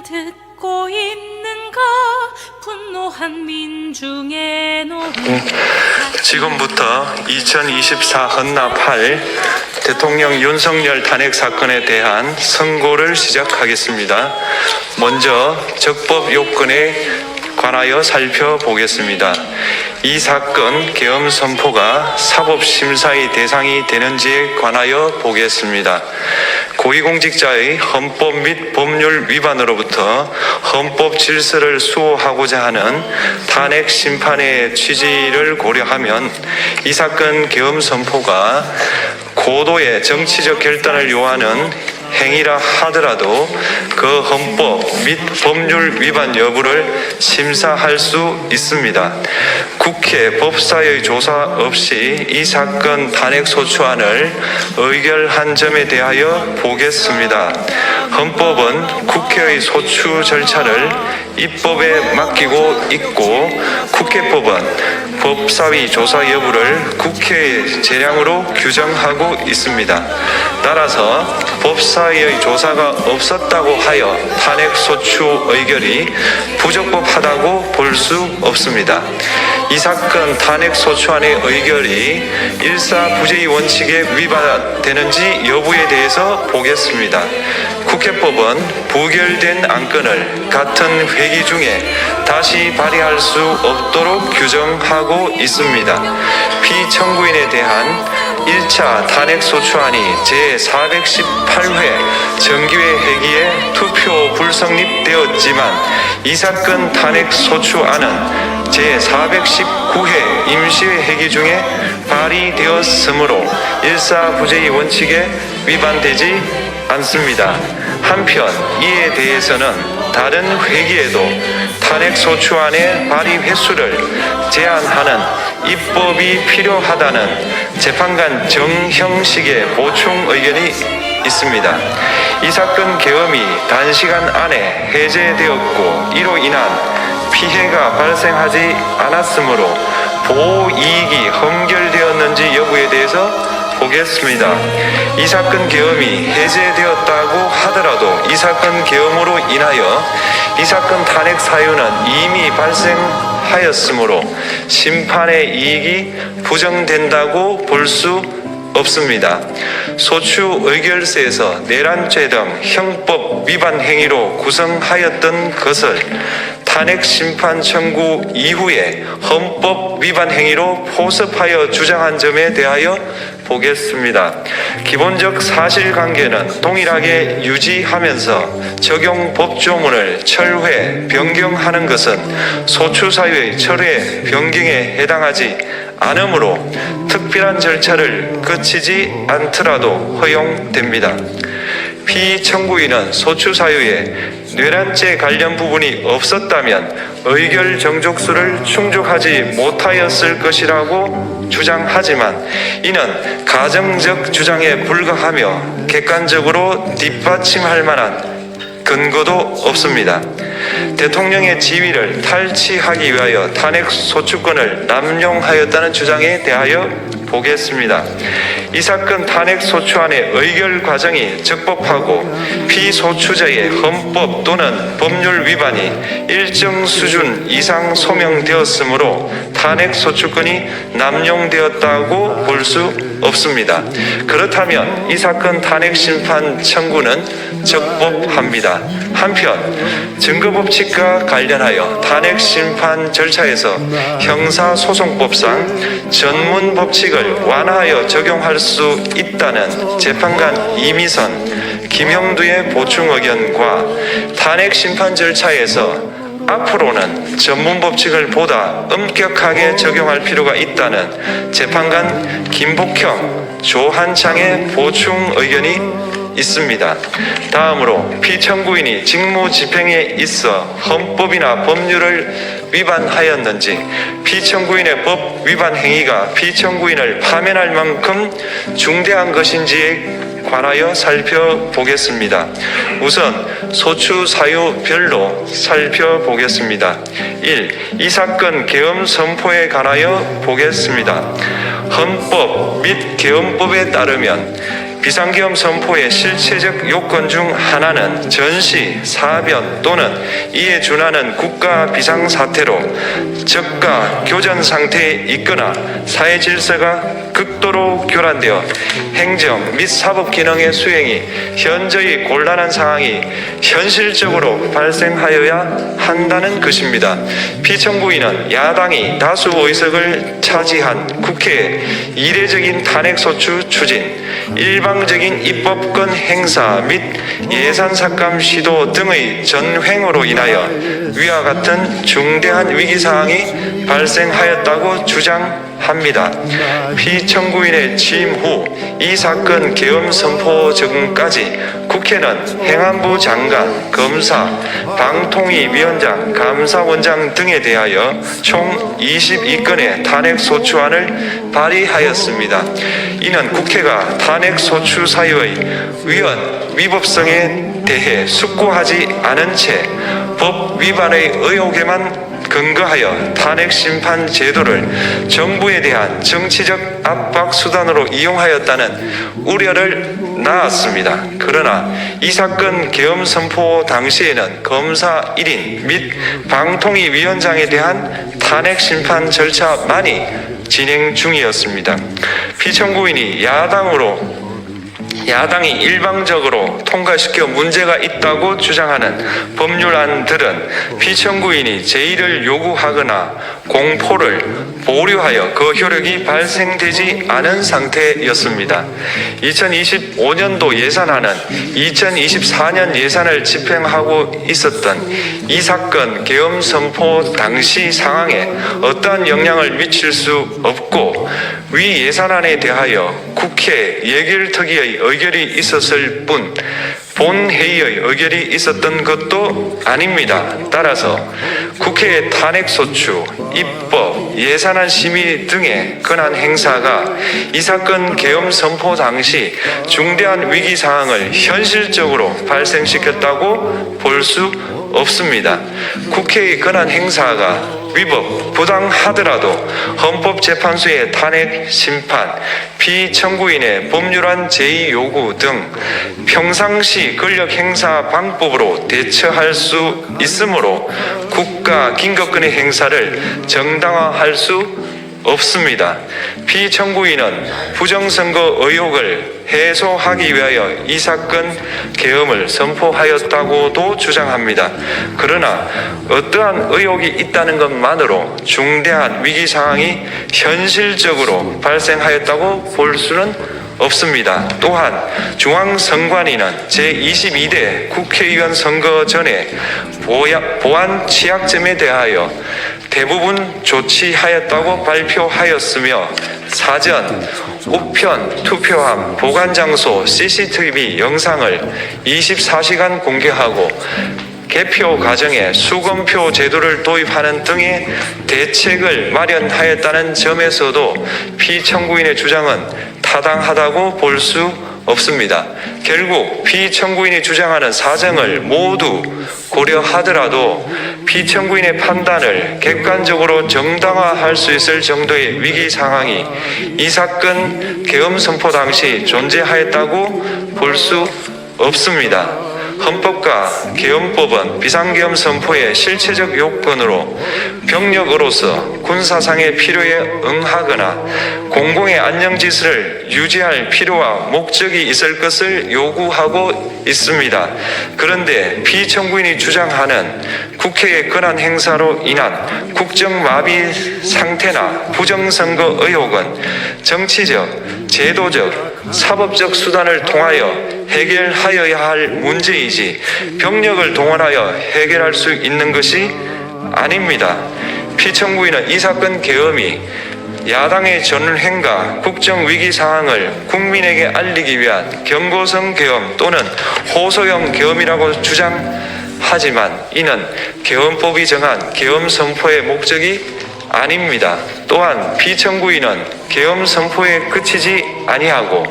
듣고 있는가 분노한 민중의 노래. 지금부터 2024 헌납 8 대통령 윤석열 탄핵 사건에 대한 선고를 시작하겠습니다. 먼저 적법 요건에 관하여 살펴보겠습니다. 이 사건 계엄 선포가 사법심사의 대상이 되는지에 관하여 보겠습니다. 고위공직자의 헌법 및 법률 위반으로부터 헌법 질서를 수호하고자 하는 탄핵 심판의 취지를 고려하면 이 사건 계엄 선포가 고도의 정치적 결단을 요하는 행위라 하더라도 그 헌법 및 법률 위반 여부를 심사할 수 있습니다. 국회 법사의 조사 없이 이 사건 탄핵 소추안을 의결한 점에 대하여 보겠습니다. 헌법은 국회의 소추 절차를 입법에 맡기고 있고 국회법은 법사위 조사 여부를 국회의 재량으로 규정하고 있습니다. 따라서 법사위의 조사가 없었다고 하여 탄핵 소추 의결이 부적법하다고 볼 수 없습니다. 이 사건 탄핵 소추안의 의결이 일사부재의 원칙에 위반되는지 여부에 대해서 보겠습니다. 국회법은 부결된 안건을 같은 회기 중에 다시 발의할 수 없도록 규정하고 있습니다. 피청구인에 대한 1차 탄핵소추안이 제418회 정기회 회기에 투표 불성립되었지만 이 사건 탄핵소추안은 제419회 임시회 회기 중에 발의되었으므로 일사부재의 원칙에 위반되지 않습니다. 한편 이에 대해서는 다른 회기에도 탄핵소추안의 발의 횟수를 제한하는 입법이 필요하다는 재판관 정형식의 보충 의견이 있습니다. 이 사건 계엄이 단시간 안에 해제되었고 이로 인한 피해가 발생하지 않았으므로 보호이익이 헌결되었는지 여부에 대해서 보겠습니다. 이 사건 계엄이 해제되었다고 하더라도 이 사건 계엄으로 인하여 이 사건 탄핵 사유는 이미 발생하였으므로 심판의 이익이 부정된다고 볼 수 없습니다. 소추 의결서에서 내란죄 등 형법 위반 행위로 구성하였던 것을 탄핵 심판 청구 이후에 헌법 위반 행위로 포섭하여 주장한 점에 대하여 보겠습니다. 기본적 사실관계는 동일하게 유지하면서 적용 법조문을 철회, 변경하는 것은 소추사유의 철회, 변경에 해당하지 않으므로 특별한 절차를 거치지 않더라도 허용됩니다. 피청구인은 소추사유에 뇌란죄 관련 부분이 없었다면 의결 정족수를 충족하지 못하였을 것이라고 주장하지만 이는 가정적 주장에 불과하며 객관적으로 뒷받침할 만한 근거도 없습니다. 대통령의 지위를 탈취하기 위하여 탄핵 소추권을 남용하였다는 주장에 대하여 보겠습니다. 이 사건 탄핵 소추안의 의결 과정이 적법하고 피소추자의 헌법 또는 법률 위반이 일정 수준 이상 소명되었으므로 탄핵 소추권이 남용되었다고 볼 수 없습니다. 그렇다면 이 사건 탄핵 심판 청구는 적법합니다. 한편 증거법칙과 관련하여 탄핵 심판 절차에서 형사소송법상 전문 법칙을 완화하여 적용할 수 있다는 재판관 이미선, 김형두의 보충 의견과 탄핵 심판 절차에서 앞으로는 전문 법칙을 보다 엄격하게 적용할 필요가 있다는 재판관 김복형, 조한창의 보충 의견이 있습니다. 다음으로 피청구인이 직무집행에 있어 헌법이나 법률을 위반하였는지 피청구인의 법 위반 행위가 피청구인을 파면할 만큼 중대한 것인지에 관하여 살펴보겠습니다. 우선 소추 사유별로 살펴보겠습니다. 1. 이 사건 계엄 선포에 관하여 보겠습니다. 헌법 및 계엄법에 따르면 비상계엄 선포의 실체적 요건 중 하나는 전시, 사변 또는 이에 준하는 국가 비상사태로 적과 교전 상태에 있거나 사회 질서가 극도로 교란되어 행정 및 사법 기능의 수행이 현저히 곤란한 상황이 현실적으로 발생하여야 한다는 것입니다. 피청구인은 야당이 다수 의석을 차지한 국회의 이례적인 탄핵소추 추진, 일방적인 입법권 행사 및 예산 삭감 시도 등의 전횡으로 인하여 위와 같은 중대한 위기사항이 발생하였다고 주장합니다. 피청구인의 취임 후 이 사건 계엄 선포 전까지 국회는 행안부 장관, 검사, 방통위위원장, 감사원장 등에 대하여 총 22건의 탄핵소추안을 발의하였습니다. 이는 국회가 탄핵소추 사유의 위헌, 위법성에 대해 숙고하지 않은 채 법 위반의 의혹에만 근거하여 탄핵심판 제도를 정부에 대한 정치적 압박 수단으로 이용하였다는 우려를 낳았습니다. 그러나 이 사건 계엄 선포 당시에는 검사 1인 및 방통위 위원장에 대한 탄핵심판 절차만이 진행 중이었습니다. 피청구인이 야당이 일방적으로 통과시켜 문제가 있다고 주장하는 법률안들은 피청구인이 제의를 요구하거나 공포를 보류하여 그 효력이 발생되지 않은 상태였습니다. 2025년도 예산안은 2024년 예산을 집행하고 있었던 이 사건 계엄 선포 당시 상황에 어떠한 영향을 미칠 수 없고 위 예산안에 대하여 국회 예결특위의 의결이 있었을 뿐 본회의의 의결이 있었던 것도 아닙니다. 따라서 국회의 탄핵소추, 입법, 예산안 심의 등의 권한 행사가 이 사건 계엄 선포 당시 중대한 위기 상황을 현실적으로 발생시켰다고 볼 수 없습니다. 국회의 권한 행사가 위법, 부당하더라도 헌법재판소의 탄핵 심판, 피청구인의 법률안 제의 요구 등 평상시 권력 행사 방법으로 대처할 수 있으므로 국가 긴급권의 행사를 정당화할 수 없습니다. 피청구인은 부정선거 의혹을 해소하기 위하여 이 사건 계엄을 선포하였다고도 주장합니다. 그러나 어떠한 의혹이 있다는 것만으로 중대한 위기 상황이 현실적으로 발생하였다고 볼 수는 없습니다. 또한 중앙선관위는 제22대 국회의원 선거 전에 보안 취약점에 대하여 대부분 조치하였다고 발표하였으며 사전, 우편, 투표함, 보관장소, CCTV 영상을 24시간 공개하고 개표 과정에 수검표 제도를 도입하는 등의 대책을 마련하였다는 점에서도 피청구인의 주장은 타당하다고 볼 수 없습니다. 결국 피청구인이 주장하는 사정을 모두 고려하더라도 피청구인의 판단을 객관적으로 정당화할 수 있을 정도의 위기 상황이 이 사건 계엄 선포 당시 존재하였다고 볼 수 없습니다. 헌법과 계엄법은 비상계엄 선포의 실체적 요건으로 병력으로서 군사상의 필요에 응하거나 공공의 안녕질서를 유지할 필요와 목적이 있을 것을 요구하고 있습니다. 그런데 피청구인이 주장하는 국회의 권한 행사로 인한 국정마비 상태나 부정선거 의혹은 정치적, 제도적, 사법적 수단을 통하여 해결하여야 할 문제이지 병력을 동원하여 해결할 수 있는 것이 아닙니다. 피청구인은 이 사건 계엄이 야당의 전횡과 국정위기 상황을 국민에게 알리기 위한 경고성 계엄 또는 호소형 계엄이라고 주장하지만 이는 계엄법이 정한 계엄 선포의 목적이 아닙니다. 또한 피청구인은 계엄 선포에 그치지 아니하고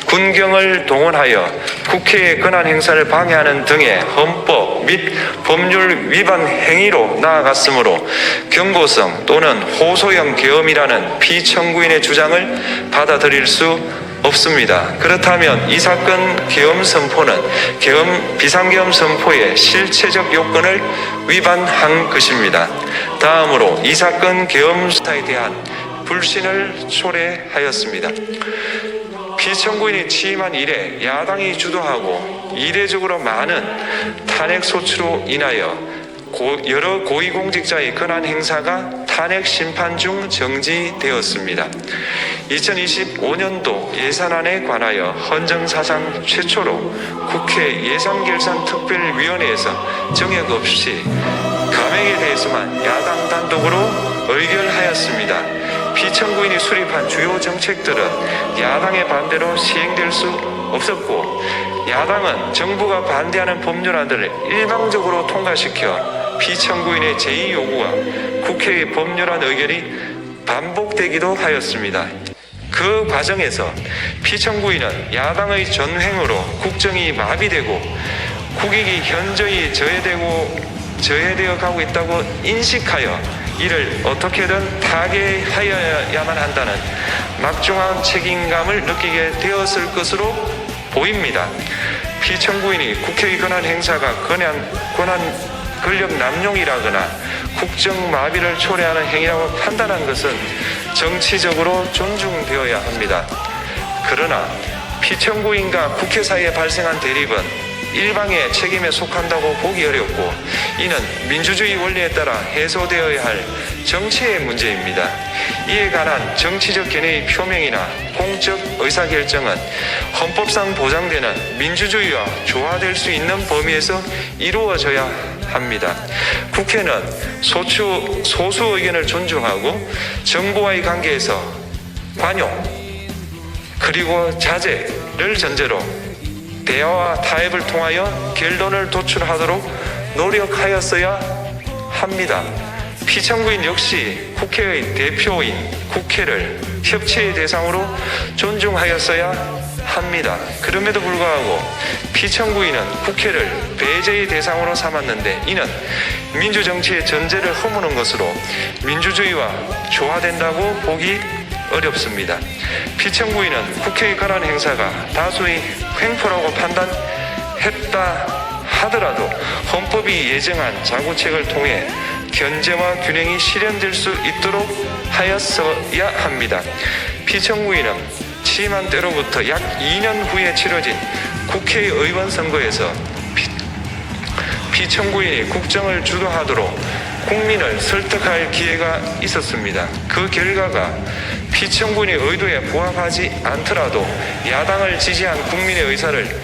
군경을 동원하여 국회의 권한 행사를 방해하는 등의 헌법 및 법률 위반 행위로 나아갔으므로 경고성 또는 호소형 계엄이라는 피청구인의 주장을 받아들일 수 없습니다. 그렇다면 이 사건 계엄 선포는 비상계엄 선포의 실체적 요건을 위반한 것입니다. 다음으로 이 사건 계엄 수사에 대한 불신을 초래하였습니다. 피청구인이 취임한 이래 야당이 주도하고 이례적으로 많은 탄핵 소추로 인하여 여러 고위공직자의 권한 행사가 탄핵 심판 중 정지되었습니다. 2025년도 예산안에 관하여 헌정사상 최초로 국회 예산결산특별위원회에서 정액 없이 감액에 대해서만 야당 단독으로 의결하였습니다. 피청구인이 수립한 주요 정책들은 야당의 반대로 시행될 수 없었고 야당은 정부가 반대하는 법률안들을 일방적으로 통과시켜 피청구인의 제2 요구와 국회의 법률안 의결이 반복되기도 하였습니다. 그 과정에서 피청구인은 야당의 전횡으로 국정이 마비되고 국익이 현저히 저해되어 가고 있다고 인식하여 이를 어떻게든 타개하여야만 한다는 막중한 책임감을 느끼게 되었을 것으로 보입니다. 피청구인이 국회의 권한 행사가 권력 남용이라거나 국정 마비를 초래하는 행위라고 판단한 것은 정치적으로 존중되어야 합니다. 그러나 피청구인과 국회 사이에 발생한 대립은 일방의 책임에 속한다고 보기 어렵고 이는 민주주의 원리에 따라 해소되어야 할 정치의 문제입니다. 이에 관한 정치적 견해의 표명이나 공적 의사결정은 헌법상 보장되는 민주주의와 조화될 수 있는 범위에서 이루어져야 합니다. 국회는 소수 의견을 존중하고 정부와의 관계에서 관용 그리고 자제를 전제로 대화와 타협을 통하여 결론을 도출하도록 노력하였어야 합니다. 피청구인 역시 국회의 대표인 국회를 협치의 대상으로 존중하였어야 합니다. 그럼에도 불구하고 피청구인은 국회를 배제의 대상으로 삼았는데 이는 민주정치의 전제를 허무는 것으로 민주주의와 조화된다고 보기 어렵습니다. 피청구인은 국회의 권한 행사가 다수의 횡포라고 판단했다 하더라도 헌법이 예정한 자구책을 통해 견제와 균형이 실현될 수 있도록 하였어야 합니다. 피청구인은 취임한 때로부터 약 2년 후에 치러진 국회의원 선거에서 피청구인이 국정을 주도하도록 국민을 설득할 기회가 있었습니다. 그 결과가 피청구인의 의도에 부합하지 않더라도 야당을 지지한 국민의 의사를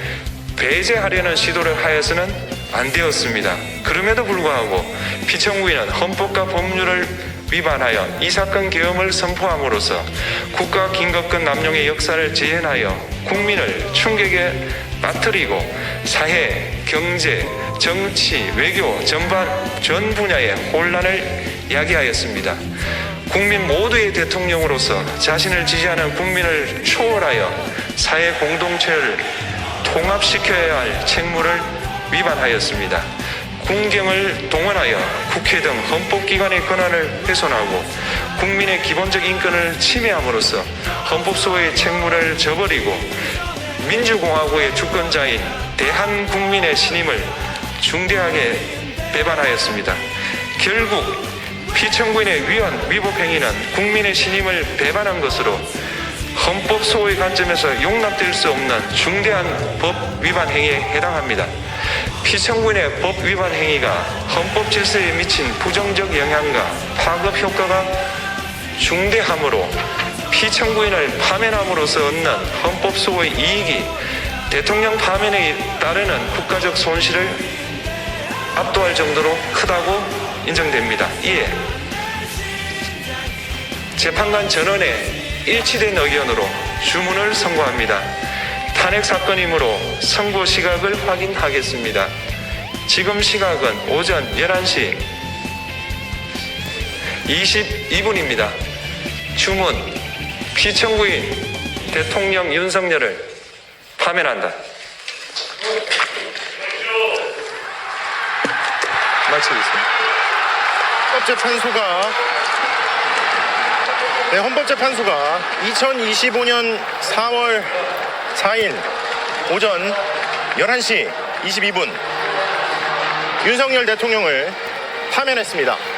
배제하려는 시도를 하여서는 안 되었습니다. 그럼에도 불구하고 피청구인은 헌법과 법률을 위반하여 이 사건 계엄을 선포함으로써 국가 긴급권 남용의 역사를 재현하여 국민을 충격에 빠뜨리고 사회, 경제, 정치, 외교 전 분야의 혼란을 야기하였습니다. 국민 모두의 대통령으로서 자신을 지지하는 국민을 초월하여 사회 공동체를 통합시켜야 할 책무를 위반하였습니다. 군경을 동원하여 국회 등 헌법기관의 권한을 훼손하고 국민의 기본적 인권을 침해함으로써 헌법소의 책무를 저버리고 민주공화국의 주권자인 대한국민의 신임을 중대하게 배반하였습니다. 결국 피청구인의 위법 행위는 국민의 신임을 배반한 것으로 헌법소의 관점에서 용납될 수 없는 중대한 법 위반 행위에 해당합니다. 피청구인의 법 위반 행위가 헌법 질서에 미친 부정적 영향과 파급 효과가 중대하므로 피청구인을 파면함으로써 얻는 헌법소의 이익이 대통령 파면에 따르는 국가적 손실을 압도할 정도로 크다고 인정됩니다. 이에 재판관 전원의 일치된 의견으로 주문을 선고합니다. 탄핵 사건이므로 선고 시각을 확인하겠습니다. 지금 시각은 오전 11시 22분입니다. 주문: 피청구인 대통령 윤석열을 파면한다. 마치겠습니다. 헌법재판소가 네, 헌법재판소가 2025년 4월 4일 오전 11시 22분 윤석열 대통령을 파면했습니다.